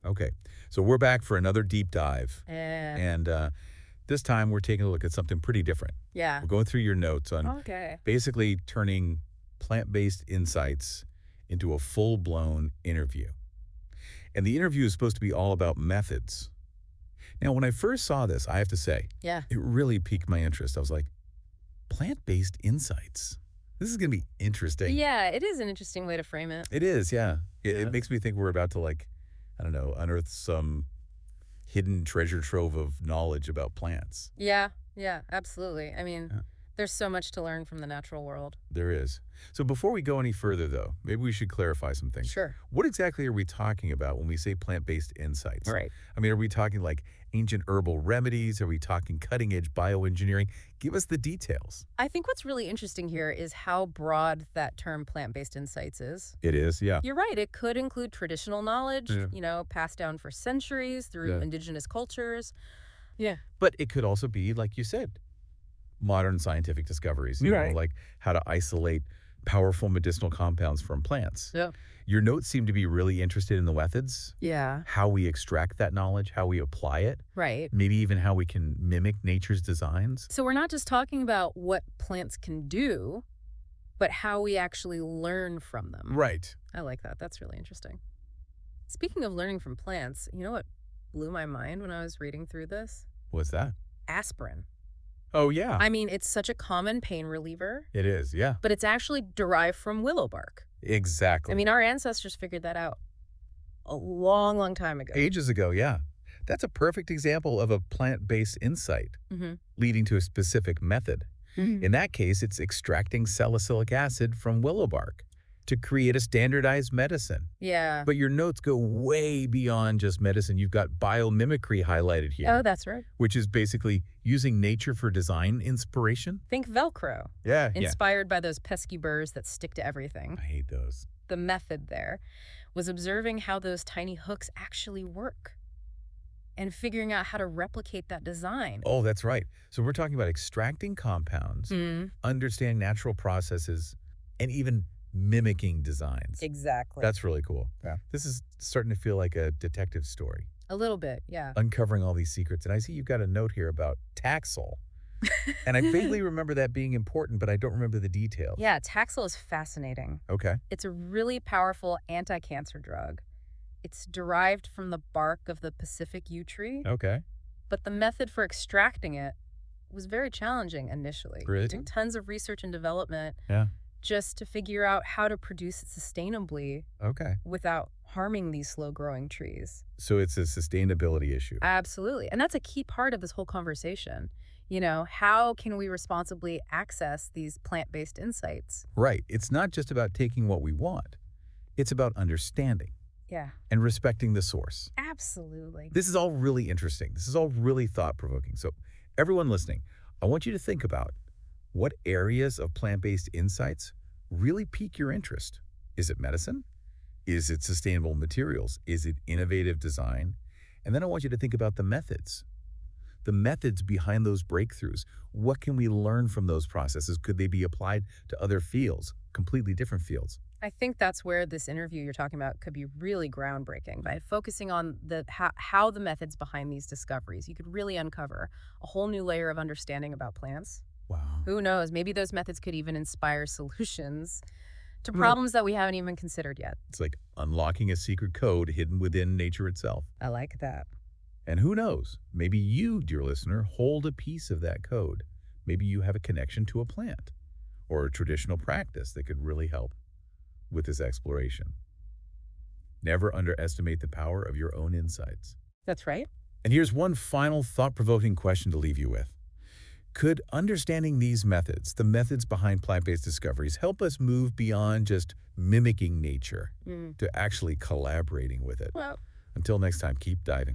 Okay. So we're back for another deep dive. Eh, And this time we're taking a look at something pretty different. yeah. We're going through your notes on Okay. basically turning plant-based insights into a full-blown interview. And the interview is supposed to be all about methods. Now, when I first saw this, I have to say, Yeah. it really piqued my interest. I was like, plant-based insights? This is going to be interesting. Yeah, it is an interesting way to frame it. It is, yeah. It Yeah. makes me think we're about to, like, I don't know, unearth some hidden treasure trove of knowledge about plants. Yeah, yeah, absolutely. I mean, Yeah. there's so much to learn from the natural world. There is. So before we go any further, though, maybe we should clarify some things. Sure. What exactly are we talking about when we say plant-based insights? Right. I mean, are we talking like ancient herbal remedies? Are we talking cutting-edge bioengineering? Give us the details. I think what's really interesting here is how broad that term plant-based insights is. It is, yeah. You're right, it could include traditional knowledge, Yeah. passed down for centuries through Yeah. indigenous cultures. Yeah. But it could also be, like you said, modern scientific discoveries, Right. like how to isolate powerful medicinal compounds from plants. Yeah. Your notes seem to be really interested in the methods, Yeah. how we extract that knowledge, how we apply it, Right. maybe even how we can mimic nature's designs. So we're not just talking about what plants can do, but how we actually learn from them. Right. I like that. That's really interesting. Speaking of learning from plants, you know what blew my mind when I was reading through this? What's that? Aspirin. Oh, yeah. I mean, it's such a common pain reliever, It is, yeah. but it's actually derived from willow bark. Exactly. I mean, our ancestors figured that out a long, long time ago. Ages ago, yeah. That's a perfect example of a plant-based insight Mm-hmm. leading to a specific method. In that case, it's extracting salicylic acid from willow bark to create a standardized medicine. Yeah. But your notes go way beyond just medicine. You've got biomimicry highlighted here, Oh, that's right. which is basically using nature for design inspiration. Think Velcro, Yeah, inspired by those pesky burrs that stick to everything. I hate those. The method there was observing how those tiny hooks actually work and figuring out how to replicate that design. Oh, that's right. So we're talking about extracting compounds, understanding natural processes, and even mimicking designs. Exactly. That's really cool. Yeah. This is starting to feel like a detective story, A little bit, yeah. uncovering all these secrets. And I see you've got a note here about Taxol. And I vaguely remember that being important, but I don't remember the details. Yeah, Taxol is fascinating. Okay. It's a really powerful anti-cancer drug. It's derived from the bark of the Pacific yew tree, Okay. but the method for extracting it was very challenging initially. Really? It took tons of research and development Yeah. just to figure out how to produce it sustainably Okay. without harming these slow-growing trees. So it's a sustainability issue. Absolutely. And that's a key part of this whole conversation. How can we responsibly access these plant-based insights? Right. It's not just about taking what we want. It's about understanding Yeah, and respecting the source. absolutely. This is all really interesting. This is all really thought-provoking. So everyone listening, I want you to think about what areas of plant-based insights really pique your interest. Is it medicine? Is it sustainable materials? Is it innovative design? And then I want you to think about the methods behind those breakthroughs. What can we learn from those processes? Could they be applied to other fields, completely different fields? I think that's where this interview you're talking about could be really groundbreaking. By focusing on how the methods behind these discoveries, you could really uncover a whole new layer of understanding about plants. Wow. Who knows? Maybe those methods could even inspire solutions to Well- problems that we haven't even considered yet. It's like unlocking a secret code hidden within nature itself. I like that. And who knows, maybe you, dear listener, hold a piece of that code. Maybe you have a connection to a plant or a traditional practice that could really help with this exploration. Never underestimate the power of your own insights. That's right. And here's one final thought-provoking question to leave you with. Could understanding these methods, the methods behind plant-based discoveries, help us move beyond just mimicking nature to actually collaborating with it? Well, Until next time, keep diving.